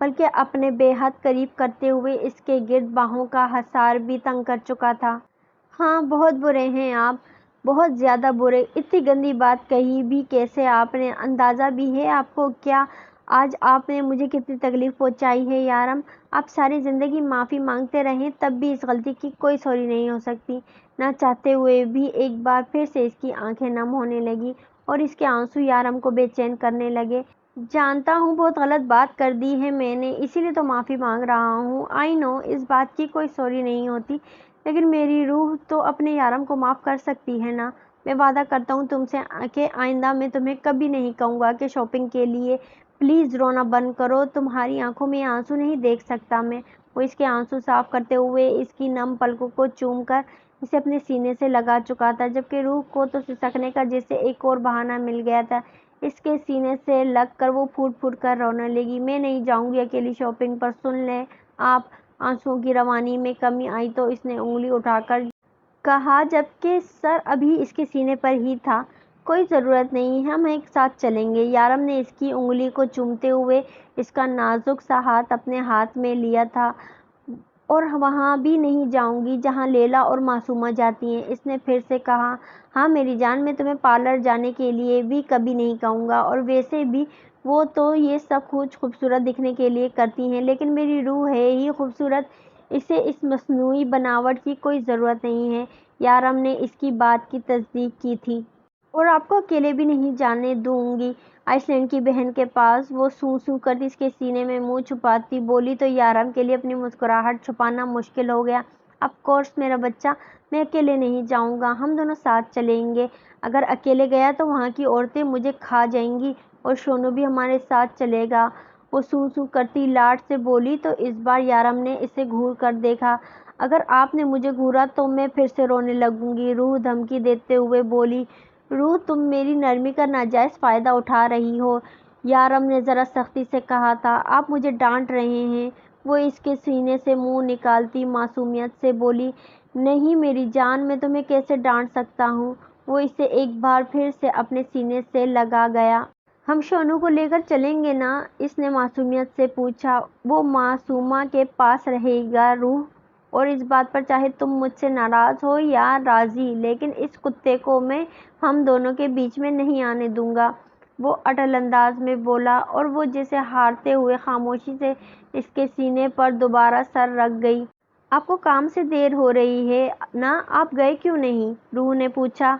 بلکہ اپنے بے حد قریب کرتے ہوئے اس کے گرد باہوں کا حصار بھی تنگ کر چکا تھا۔ ہاں بہت برے ہیں آپ، بہت زیادہ برے۔ اتنی گندی بات کہی بھی کیسے آپ نے؟ اندازہ بھی ہے آپ کو کیا آج آپ نے مجھے کتنی تکلیف پہنچائی ہے یارم؟ آپ ساری زندگی معافی مانگتے رہیں تب بھی اس غلطی کی کوئی سوری نہیں ہو سکتی۔ نہ چاہتے ہوئے بھی ایک بار پھر سے اس کی آنکھیں نم ہونے لگی اور اس کے آنسو یارم کو بے چین کرنے لگے۔ جانتا ہوں بہت غلط بات کر دی ہے میں نے، اسی لیے تو معافی مانگ رہا ہوں۔ آئی نو اس بات کی کوئی سوری نہیں ہوتی، لیکن میری روح تو اپنے یارم کو معاف کر سکتی ہے نا؟ میں وعدہ کرتا ہوں تم سے کہ آئندہ میں تمہیں کبھی نہیں کہوں گا کہ شاپنگ کے لیے پلیز رونا بند کرو، تمہاری آنکھوں میں آنسو نہیں دیکھ سکتا میں۔ وہ اس کے آنسو صاف کرتے ہوئے اس کی نم پلکوں کو چوم کر اسے اپنے سینے سے لگا چکا تھا، جبکہ روح کو تو سسکنے کا جیسے ایک اور بہانہ مل گیا تھا۔ اس کے سینے سے لگ کر وہ پھوٹ پھوٹ کر رونے لگی۔ میں نہیں جاؤں گی اکیلی شاپنگ پر، سن لیں آپ۔ آنسوؤں کی روانی میں کمی آئی تو اس نے انگلی اٹھا کر کہا، جبکہ سر ابھی اس کے سینے پر ہی تھا، کوئی ضرورت نہیں، ہم ایک ساتھ چلیں گے۔ یارم نے اس کی انگلی کو چومتے ہوئے اس کا نازک سا ہاتھ اپنے ہاتھ میں لیا تھا۔ اور وہاں بھی نہیں جاؤں گی جہاں لیلا اور معصومہ جاتی ہیں، اس نے پھر سے کہا۔ ہاں میری جان، میں تمہیں پارلر جانے کے لیے بھی کبھی نہیں کہوں گا، اور ویسے بھی وہ تو یہ سب کچھ خوبصورت دکھنے کے لیے کرتی ہیں، لیکن میری روح ہے ہی خوبصورت، اسے اس مصنوعی بناوٹ کی کوئی ضرورت نہیں ہے۔ یارم نے اس کی بات کی تصدیق کی تھی۔ اور آپ کو اکیلے بھی نہیں جانے دوں گی آئس لینڈ کی بہن کے پاس۔ وہ سوں سوں کرتی اس کے سینے میں منہ چھپاتی بولی تو یارم کے لیے اپنی مسکراہٹ چھپانا مشکل ہو گیا۔ آف کورس میرا بچہ، میں اکیلے نہیں جاؤں گا، ہم دونوں ساتھ چلیں گے۔ اگر اکیلے گیا تو وہاں کی عورتیں مجھے کھا جائیں گی، اور شونو بھی ہمارے ساتھ چلے گا، وہ سوں سوں کرتی لاڈ سے بولی تو اس بار یارم نے اسے گھور کر دیکھا۔ اگر آپ نے مجھے گھورا تو میں پھر سے رونے لگوں گی، روح دھمکی دیتے ہوئے بولی۔ روح تم میری نرمی کا ناجائز فائدہ اٹھا رہی ہو، یارم نے ذرا سختی سے کہا تھا۔ آپ مجھے ڈانٹ رہے ہیں، وہ اس کے سینے سے منہ نکالتی معصومیت سے بولی۔ نہیں میری جان، میں تمہیں کیسے ڈانٹ سکتا ہوں؟ وہ اسے ایک بار پھر سے اپنے سینے سے لگا گیا۔ ہم شونو کو لے کر چلیں گے نا؟ اس نے معصومیت سے پوچھا۔ وہ معصومہ کے پاس رہے گا روح، اور اس بات پر چاہے تم مجھ سے ناراض ہو یا راضی، لیکن اس کتے کو میں ہم دونوں کے بیچ میں نہیں آنے دوں گا، وہ اٹل انداز میں بولا، اور وہ جیسے ہارتے ہوئے خاموشی سے اس کے سینے پر دوبارہ سر رکھ گئی۔ آپ کو کام سے دیر ہو رہی ہے نا، آپ گئے کیوں نہیں؟ روح نے پوچھا۔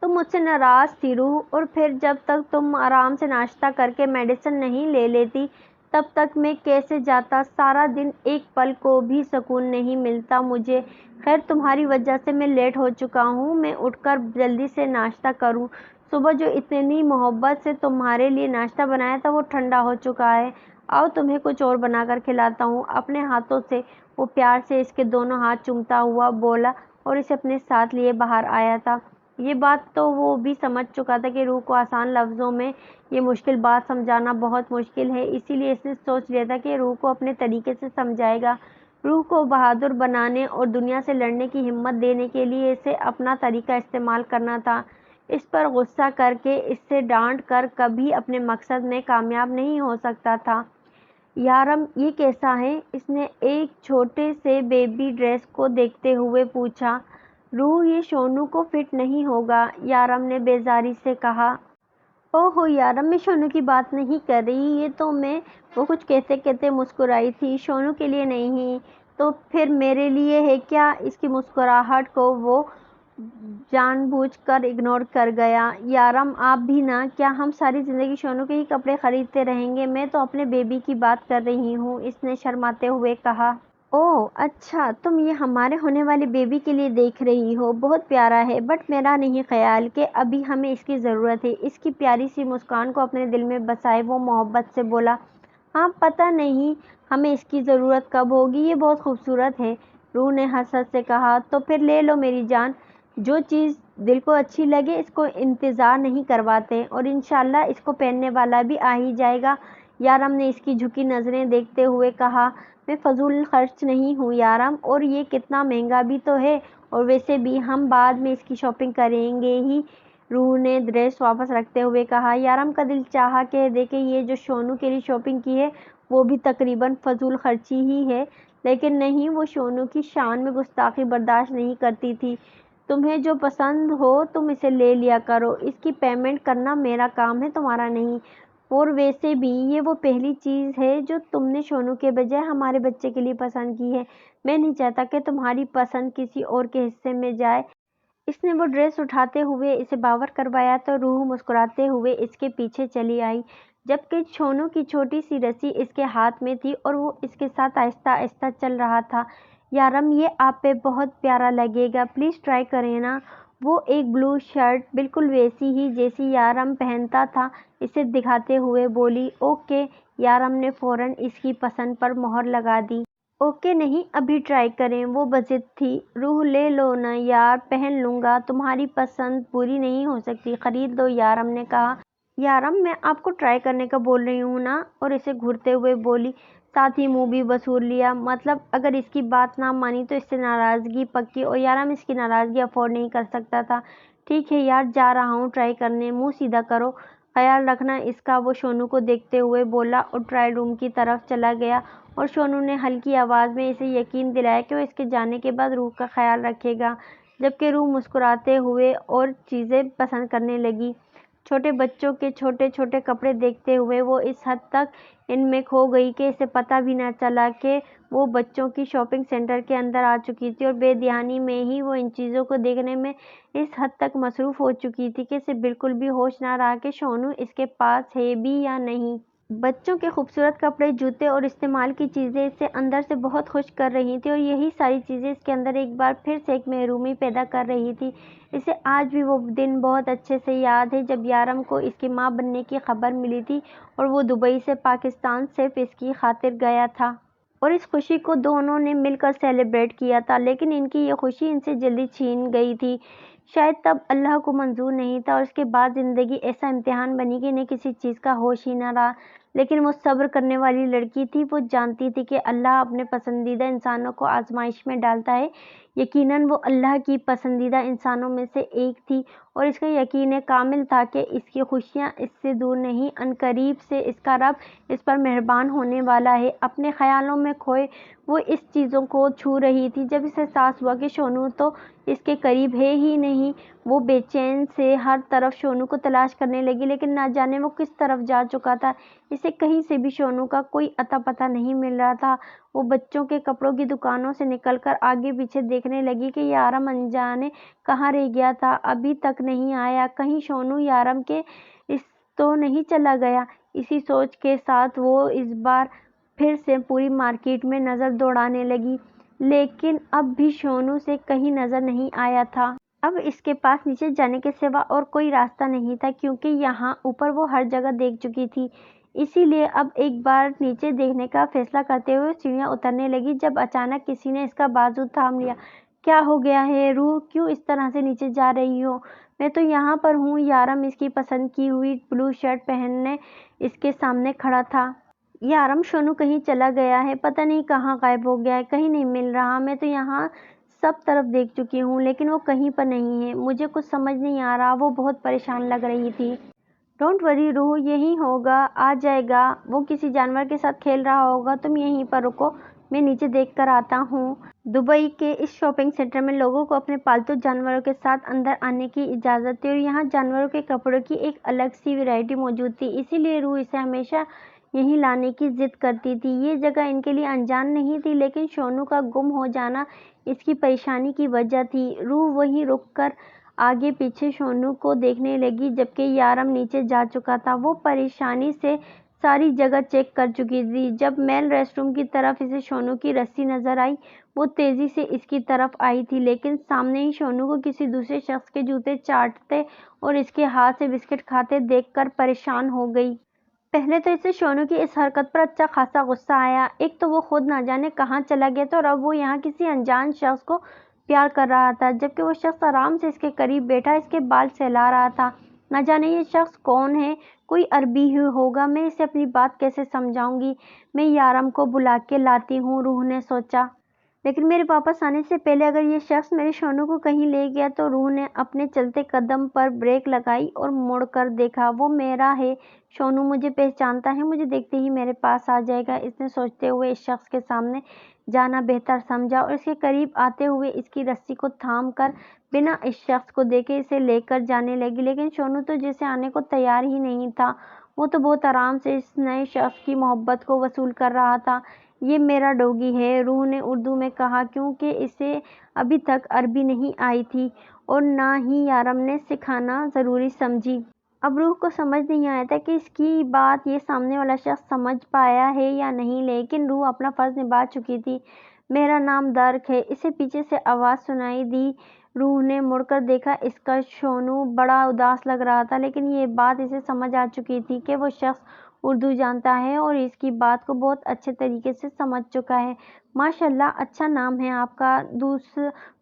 تم مجھ سے ناراض تھی روح، اور پھر جب تک تم آرام سے ناشتہ کر کے میڈیسن نہیں لے لیتی تب تک میں کیسے جاتا؟ سارا دن ایک پل کو بھی سکون نہیں ملتا مجھے۔ خیر تمہاری وجہ سے میں لیٹ ہو چکا ہوں، میں اٹھ کر جلدی سے ناشتہ کروں۔ صبح جو اتنی محبت سے تمہارے لیے ناشتہ بنایا تھا وہ ٹھنڈا ہو چکا ہے، آؤ تمہیں کچھ اور بنا کر کھلاتا ہوں اپنے ہاتھوں سے۔ وہ پیار سے اس کے دونوں ہاتھ چومتا ہوا بولا اور اسے اپنے ساتھ لیے باہر آیا تھا۔ یہ بات تو وہ بھی سمجھ چکا تھا کہ روح کو آسان لفظوں میں یہ مشکل بات سمجھانا بہت مشکل ہے، اسی لیے اس نے سوچ لیا تھا کہ روح کو اپنے طریقے سے سمجھائے گا۔ روح کو بہادر بنانے اور دنیا سے لڑنے کی ہمت دینے کے لیے اسے اپنا طریقہ استعمال کرنا تھا۔ اس پر غصہ کر کے، اس سے ڈانٹ کر کبھی اپنے مقصد میں کامیاب نہیں ہو سکتا تھا۔ یارم یہ کیسا ہے؟ اس نے ایک چھوٹے سے بیبی ڈریس کو دیکھتے ہوئے پوچھا۔ روح یہ شونو کو فٹ نہیں ہوگا، یارم نے بیزاری سے کہا۔ اوہو یارم، میں شونو کی بات نہیں کر رہی، یہ تو میں، وہ کچھ کہتے کہتے مسکرائی تھی، شونو کے لیے نہیں تو پھر میرے لیے ہے کیا؟ اس کی مسکراہٹ کو وہ جان بوجھ کر اگنور کر گیا۔ یارم آپ بھی نا، کیا ہم ساری زندگی شونو کے ہی کپڑے خریدتے رہیں گے؟ میں تو اپنے بیبی کی بات کر رہی ہوں، اس نے شرماتے ہوئے کہا۔ اوہ اچھا، تم یہ ہمارے ہونے والے بیبی کے لیے دیکھ رہی ہو، بہت پیارا ہے، بٹ میرا نہیں خیال کہ ابھی ہمیں اس کی ضرورت ہے۔ اس کی پیاری سی مسکان کو اپنے دل میں بسائے وہ محبت سے بولا۔ ہاں پتہ نہیں ہمیں اس کی ضرورت کب ہوگی، یہ بہت خوبصورت ہے، روح نے حسرت سے کہا۔ تو پھر لے لو میری جان، جو چیز دل کو اچھی لگے اس کو انتظار نہیں کرواتے، اور انشاءاللہ اس کو پہننے والا بھی آ ہی جائے گا، یارم نے اس کی جھکی نظریں دیکھتے ہوئے کہا۔ میں فضول خرچ نہیں ہوں یارم، اور یہ کتنا مہنگا بھی تو ہے، اور ویسے بھی ہم بعد میں اس کی شاپنگ کریں گے ہی، روح نے ڈریس واپس رکھتے ہوئے کہا۔ یارم کا دل چاہا کہ دیکھے یہ جو شونو کے لیے شاپنگ کی ہے وہ بھی تقریباً فضول خرچی ہی ہے، لیکن نہیں، وہ شونو کی شان میں گستاخی برداشت نہیں کرتی تھی۔ تمہیں جو پسند ہو تم اسے لے لیا کرو، اس کی پیمنٹ کرنا میرا کام ہے، تمہارا نہیں۔ اور ویسے بھی یہ وہ پہلی چیز ہے جو تم نے شونو کے بجائے ہمارے بچے کے لیے پسند کی ہے۔ میں نہیں چاہتا کہ تمہاری پسند کسی اور کے حصے میں جائے۔ اس نے وہ ڈریس اٹھاتے ہوئے اسے باور کروایا تو روح مسکراتے ہوئے اس کے پیچھے چلی آئی، جبکہ شونو کی چھوٹی سی رسی اس کے ہاتھ میں تھی اور وہ اس کے ساتھ آہستہ آہستہ چل رہا تھا۔ یارم، یہ آپ پہ بہت پیارا لگے گا، پلیز ٹرائی کریں نا۔ وہ ایک بلو شرٹ بالکل ویسی ہی جیسی یارم پہنتا تھا اسے دکھاتے ہوئے بولی۔ اوکے، یارم نے فوراً اس کی پسند پر مہر لگا دی۔ اوکے نہیں، ابھی ٹرائی کریں، وہ بضد تھی۔ روح، لے لو نا یار، پہن لوں گا، تمہاری پسند بری نہیں ہو سکتی، خرید لو، یارم نے کہا۔ یارم، میں آپ کو ٹرائی کرنے کا بول رہی ہوں نا، اور اسے گھورتے ہوئے بولی، ساتھ ہی منہ بھی بسور لیا۔ مطلب اگر اس کی بات نہ مانی تو اس سے ناراضگی پکی، اور یارم اس کی ناراضگی افورڈ نہیں کر سکتا تھا۔ ٹھیک ہے یار، جا رہا ہوں ٹرائی کرنے، منہ سیدھا کرو، خیال رکھنا اس کا، وہ شونو کو دیکھتے ہوئے بولا اور ٹرائل روم کی طرف چلا گیا، اور شونو نے ہلکی آواز میں اسے یقین دلایا کہ وہ اس کے جانے کے بعد روح کا خیال رکھے گا، جبکہ روح مسکراتے ہوئے اور چیزیں پسند کرنے لگی۔ چھوٹے بچوں کے چھوٹے چھوٹے کپڑے دیکھتے ہوئے وہ اس حد تک ان میں کھو گئی کہ اسے پتہ بھی نہ چلا کہ وہ بچوں کی شاپنگ سینٹر کے اندر آ چکی تھی، اور بے دھیانی میں ہی وہ ان چیزوں کو دیکھنے میں اس حد تک مصروف ہو چکی تھی کہ اسے بالکل بھی ہوش نہ رہا کہ شونو اس کے پاس ہے بھی یا نہیں۔ بچوں کے خوبصورت کپڑے، جوتے اور استعمال کی چیزیں اسے اندر سے بہت خوش کر رہی تھیں، اور یہی ساری چیزیں اس کے اندر ایک بار پھر سے ایک محرومی پیدا کر رہی تھی۔ اسے آج بھی وہ دن بہت اچھے سے یاد ہے جب یارم کو اس کی ماں بننے کی خبر ملی تھی اور وہ دبئی سے پاکستان صرف اس کی خاطر گیا تھا۔ اور اس خوشی کو دونوں نے مل کر سیلیبریٹ کیا تھا، لیکن ان کی یہ خوشی ان سے جلدی چھین گئی تھی۔ شاید تب اللہ کو منظور نہیں تھا، اور اس کے بعد زندگی ایسا امتحان بنی کہ انہیں کسی چیز کا ہوش ہی نہ رہا۔ لیکن وہ صبر کرنے والی لڑکی تھی، وہ جانتی تھی کہ اللہ اپنے پسندیدہ انسانوں کو آزمائش میں ڈالتا ہے۔ یقیناً وہ اللہ کی پسندیدہ انسانوں میں سے ایک تھی، اور اس کا یقین کامل تھا کہ اس کی خوشیاں اس سے دور نہیں، عنقریب سے اس کا رب اس پر مہربان ہونے والا ہے۔ اپنے خیالوں میں کھوئے وہ اس چیزوں کو چھو رہی تھی جب اسے احساس ہوا کہ شونو تو اس کے قریب ہے ہی نہیں۔ وہ بے چین سے ہر طرف شونو کو تلاش کرنے لگی، لیکن نہ جانے وہ کس طرف جا چکا تھا، اسے کہیں سے بھی شونو کا کوئی اتا پتہ نہیں مل رہا تھا۔ وہ بچوں کے کپڑوں کی دکانوں سے نکل کر آگے پیچھے دیکھنے لگی کہ یارم انجانے کہاں رہ گیا تھا، ابھی تک نہیں آیا، کہیں شونو یارم کے اس تو نہیں چلا گیا۔ اسی سوچ کے ساتھ وہ اس بار پھر سے پوری مارکیٹ میں نظر دوڑانے لگی، لیکن اب بھی شونو سے کہیں نظر نہیں آیا تھا۔ اب اس کے پاس نیچے جانے کے سوا اور کوئی راستہ نہیں تھا، کیونکہ یہاں اوپر وہ ہر جگہ دیکھ چکی تھی۔ اسی لیے اب ایک بار نیچے دیکھنے کا فیصلہ کرتے ہوئے سیڑھیاں اترنے لگی جب اچانک کسی نے اس کا بازو تھام لیا۔ کیا ہو گیا ہے روح، کیوں اس طرح سے نیچے جا رہی ہو؟ میں تو یہاں پر ہوں۔ یارم اس کی پسند کی ہوئی بلو شرٹ پہنے اس کے سامنے کھڑا تھا۔ یارم، شونو کہیں چلا گیا ہے، پتہ نہیں کہاں غائب ہو گیا ہے، کہیں نہیں مل رہا۔ میں تو یہاں سب طرف دیکھ چکی ہوں، لیکن وہ کہیں پر نہیں ہے، مجھے کچھ سمجھ نہیں آ رہا۔ وہ بہت پریشان لگ رہی تھی۔ ڈونٹ وری روح، یہیں ہوگا، آ جائے گا، وہ کسی جانور کے ساتھ کھیل رہا ہوگا، تم یہیں پر رکو، میں نیچے دیکھ کر آتا ہوں۔ دبئی کے اس شاپنگ سینٹر میں لوگوں کو اپنے پالتو جانوروں کے ساتھ اندر آنے کی اجازت تھی، اور یہاں جانوروں کے کپڑوں کی ایک الگ سی ویرائٹی موجود تھی، اسی لیے روح اسے ہمیشہ یہیں لانے کی ضد کرتی تھی۔ یہ جگہ ان کے لیے انجان نہیں تھی، لیکن شونو کا گم ہو جانا اس کی پریشانی کی وجہ تھی۔ روح وہیں رک کر آگے پیچھے شونو کو دیکھنے لگی، جبکہ یارم نیچے جا چکا تھا۔ وہ پریشانی سے ساری جگہ چیک کر چکی تھی۔ جب میل ریسٹ روم کی طرف اسے شونو کی رسی نظر آئی، وہ تیزی سے اس کی طرف آئی تھی، لیکن سامنے ہی شونو کو کسی دوسرے شخص کے جوتے چاٹتے اور اس کے ہاتھ سے بسکٹ کھاتے دیکھ کر پریشان ہو گئی۔ پہلے تو اسے شونو کی اس حرکت پر اچھا خاصا غصہ آیا۔ ایک تو وہ خود نہ جانے کہاں چلا گیا تھا، اور اب وہ یہاں کسی انجان شخص کو پیار کر رہا تھا، جبکہ وہ شخص آرام سے اس کے قریب بیٹھا اس کے بال سہلا رہا تھا۔ نہ جانے یہ شخص کون ہے، کوئی عربی ہی ہوگا، میں اسے اپنی بات کیسے سمجھاؤں گی۔ میں یارم کو بلا کے لاتی ہوں، روح نے سوچا۔ لیکن میرے واپس آنے سے پہلے اگر یہ شخص میرے شونو کو کہیں لے گیا تو روح نے اپنے چلتے قدم پر بریک لگائی اور مڑ کر دیکھا۔ وہ میرا ہے، شونو مجھے پہچانتا ہے، مجھے دیکھتے ہی میرے پاس آ جائے گا۔ اس نے سوچتے ہوئے اس شخص کے سامنے جانا بہتر سمجھا اور اس کے قریب آتے ہوئے اس کی رسی کو تھام کر بنا اس شخص کو دیکھے اسے لے کر جانے لگی۔ لیکن شونو تو جیسے آنے کو تیار ہی نہیں تھا، وہ تو بہت آرام سے اس نئے شخص کی محبت کو وصول کر رہا تھا۔ یہ میرا ڈوگی ہے، روح نے اردو میں کہا، کیونکہ اسے ابھی تک عربی نہیں آئی تھی اور نہ ہی یارم نے سکھانا ضروری سمجھی۔ اب روح کو سمجھ نہیں آیا تھا کہ اس کی بات یہ سامنے والا شخص سمجھ پایا ہے یا نہیں، لیکن روح اپنا فرض نبھا چکی تھی۔ میرا نام درک ہے، اسے پیچھے سے آواز سنائی دی۔ روح نے مڑ کر دیکھا، اس کا شونو بڑا اداس لگ رہا تھا، لیکن یہ بات اسے سمجھ آ چکی تھی کہ وہ شخص اردو جانتا ہے اور اس کی بات کو بہت اچھے طریقے سے سمجھ چکا ہے۔ ماشاء اللہ، اچھا نام ہے آپ کا،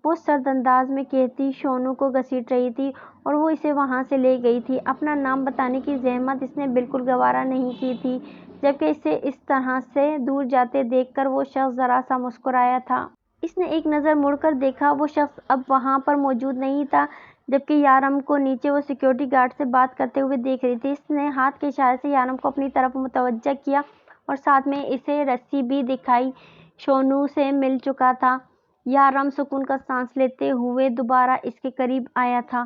وہ سرد انداز میں کہتی شونو کو گھسیٹ رہی تھی اور وہ اسے وہاں سے لے گئی تھی۔ اپنا نام بتانے کی زحمت اس نے بالکل گوارا نہیں کی تھی، جبکہ اسے اس طرح سے دور جاتے دیکھ کر وہ شخص ذرا سا مسکرایا تھا۔ اس نے ایک نظر مڑ کر دیکھا، وہ شخص اب وہاں پر موجود نہیں تھا، جبکہ یارم کو نیچے وہ سیکورٹی گارڈ سے بات کرتے ہوئے دیکھ رہی تھی۔ اس نے ہاتھ کے اشارے سے یارم کو اپنی طرف متوجہ کیا اور ساتھ میں اسے رسی بھی دکھائی۔ شونو سے مل چکا تھا۔ یارم سکون کا سانس لیتے ہوئے دوبارہ اس کے قریب آیا تھا۔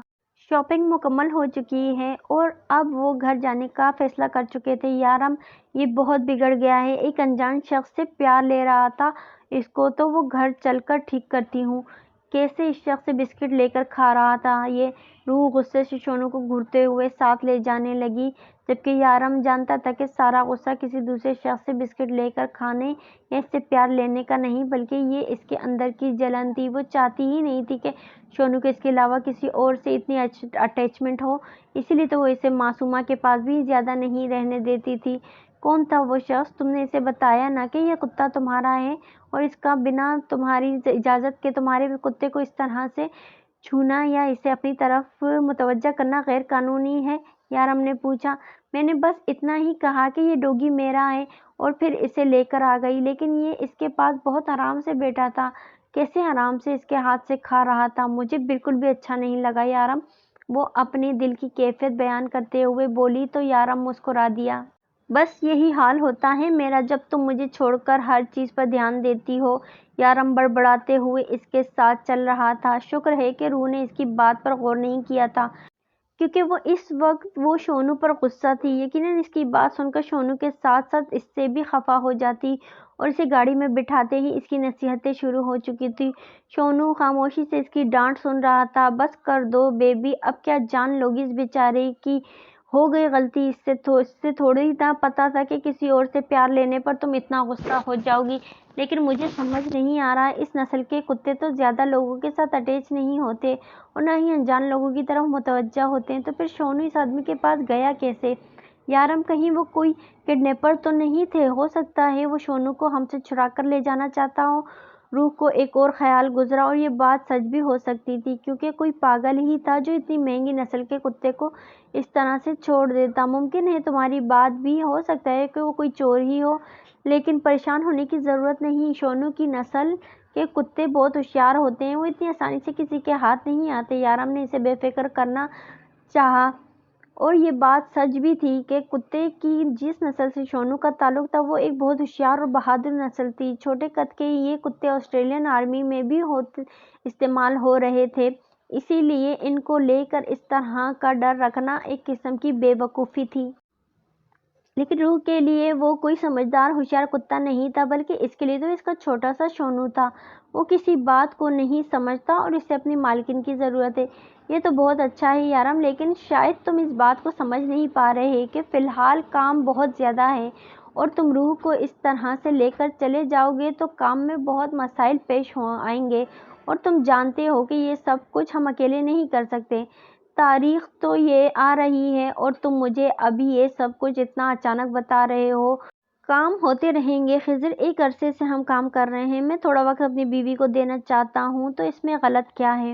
شاپنگ مکمل ہو چکی ہے اور اب وہ گھر جانے کا فیصلہ کر چکے تھے۔ یارم یہ بہت بگڑ گیا ہے، ایک انجان شخص سے پیار لے رہا تھا، اس کو تو وہ گھر چل کر ٹھیک کرتی ہوں، کیسے اس شخص سے بسکٹ لے کر کھا رہا تھا یہ۔ روح غصے سے شونو کو گھورتے ہوئے ساتھ لے جانے لگی، جبکہ یارم جانتا تھا کہ سارا غصہ کسی دوسرے شخص سے بسکٹ لے کر کھانے یا اس سے پیار لینے کا نہیں، بلکہ یہ اس کے اندر کی جلن تھی۔ وہ چاہتی ہی نہیں تھی کہ شونو کو اس کے علاوہ کسی اور سے اتنی اٹیچمنٹ ہو، اسی لیے تو وہ اسے معصومہ کے پاس بھی زیادہ نہیں رہنے دیتی تھی۔ کون تھا وہ شخص؟ تم نے اسے بتایا نا کہ یہ کتا تمہارا ہے اور اس کا بنا تمہاری اجازت کے تمہارے کتے کو اس طرح سے چھونا یا اسے اپنی طرف متوجہ کرنا غیر قانونی ہے؟ یارم نے پوچھا۔ میں نے بس اتنا ہی کہا کہ یہ ڈوگی میرا ہے اور پھر اسے لے کر آ گئی، لیکن یہ اس کے پاس بہت آرام سے بیٹھا تھا، کیسے آرام سے اس کے ہاتھ سے کھا رہا تھا، مجھے بالکل بھی اچھا نہیں لگا یارم، وہ اپنے دل کی کیفیت بیان کرتے ہوئے بولی تو یارم مسکرا دیا۔ بس یہی حال ہوتا ہے میرا جب تم مجھے چھوڑ کر ہر چیز پر دھیان دیتی ہو۔ یارم بڑبڑاتے ہوئے اس کے ساتھ چل رہا تھا۔ شکر ہے کہ روح نے اس کی بات پر غور نہیں کیا تھا، کیونکہ وہ اس وقت وہ شونو پر غصہ تھی۔ یقیناً اس کی بات سن کر شونو کے ساتھ ساتھ اس سے بھی خفا ہو جاتی اور اسے گاڑی میں بٹھاتے ہی اس کی نصیحتیں شروع ہو چکی تھی۔ شونو خاموشی سے اس کی ڈانٹ سن رہا تھا۔ بس کر دو بیبی، اب کیا جان لوگی اس بیچارے کی، ہو گئی غلطی، اس سے تھوڑی نہ پتا تھا کہ کسی اور سے پیار لینے پر تم اتنا غصہ ہو جاؤ گی۔ لیکن مجھے سمجھ نہیں آ رہا، اس نسل کے کتے تو زیادہ لوگوں کے ساتھ اٹیچ نہیں ہوتے اور نہ ہی انجان لوگوں کی طرف متوجہ ہوتے ہیں، تو پھر شونو اس آدمی کے پاس گیا کیسے؟ یارم کہیں وہ کوئی کڈنیپر تو نہیں تھے؟ ہو سکتا ہے وہ شونو کو ہم سے چھڑا کر لے جانا چاہتا ہو۔ روح کو ایک اور خیال گزرا اور یہ بات سچ بھی ہو سکتی تھی، کیونکہ کوئی پاگل ہی تھا جو اتنی مہنگی نسل کے کتے کو اس طرح سے چھوڑ دیتا۔ ممکن ہے تمہاری بات بھی، ہو سکتا ہے کہ وہ کوئی چور ہی ہو، لیکن پریشان ہونے کی ضرورت نہیں، شونو کی نسل کے کتے بہت ہوشیار ہوتے ہیں، وہ اتنی آسانی سے کسی کے ہاتھ نہیں آتے۔ یارم نے اسے بے فکر کرنا چاہا اور یہ بات سچ بھی تھی کہ کتے کی جس نسل سے شونو کا تعلق تھا وہ ایک بہت ہوشیار اور بہادر نسل تھی۔ چھوٹے قد کے یہ کتے آسٹریلین آرمی میں بھی استعمال ہو رہے تھے، اسی لیے ان کو لے کر اس طرح کا ڈر رکھنا ایک قسم کی بے وقوفی تھی۔ لیکن روح کے لیے وہ کوئی سمجھدار ہوشیار کتا نہیں تھا، بلکہ اس کے لیے تو اس کا چھوٹا سا شونو تھا۔ وہ کسی بات کو نہیں سمجھتا اور اسے اپنی مالکن کی ضرورت ہے۔ یہ تو بہت اچھا ہے یارم، لیکن شاید تم اس بات کو سمجھ نہیں پا رہے کہ فی الحال کام بہت زیادہ ہے اور تم روح کو اس طرح سے لے کر چلے جاؤ گے تو کام میں بہت مسائل پیش آئیں گے، اور تم جانتے ہو کہ یہ سب کچھ ہم اکیلے نہیں کر سکتے۔ تاریخ تو یہ آ رہی ہے اور تم مجھے ابھی یہ سب کچھ اتنا اچانک بتا رہے ہو۔ کام ہوتے رہیں گے خضر، ایک عرصے سے ہم کام کر رہے ہیں، میں تھوڑا وقت اپنی بیوی کو دینا چاہتا ہوں، تو اس میں غلط کیا ہے؟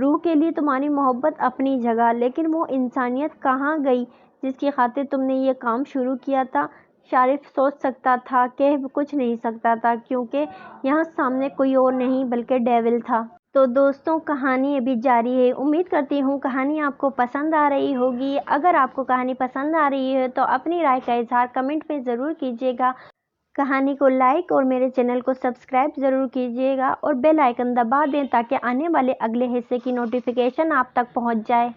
روح کے لیے تمہاری محبت اپنی جگہ، لیکن وہ انسانیت کہاں گئی جس کی خاطر تم نے یہ کام شروع کیا تھا؟ شارف سوچ سکتا تھا، کہہ کچھ نہیں سکتا تھا، کیونکہ یہاں سامنے کوئی اور نہیں بلکہ ڈیول تھا۔ تو دوستوں، کہانی ابھی جاری ہے۔ امید کرتی ہوں کہانی آپ کو پسند آ رہی ہوگی۔ اگر آپ کو کہانی پسند آ رہی ہے تو اپنی رائے کا اظہار کمنٹ میں ضرور کیجیے گا۔ کہانی کو لائک اور میرے چینل کو سبسکرائب ضرور کیجیے گا اور بیل آئیکن دبا دیں تاکہ آنے والے اگلے حصے کی نوٹیفیکیشن آپ تک پہنچ جائے۔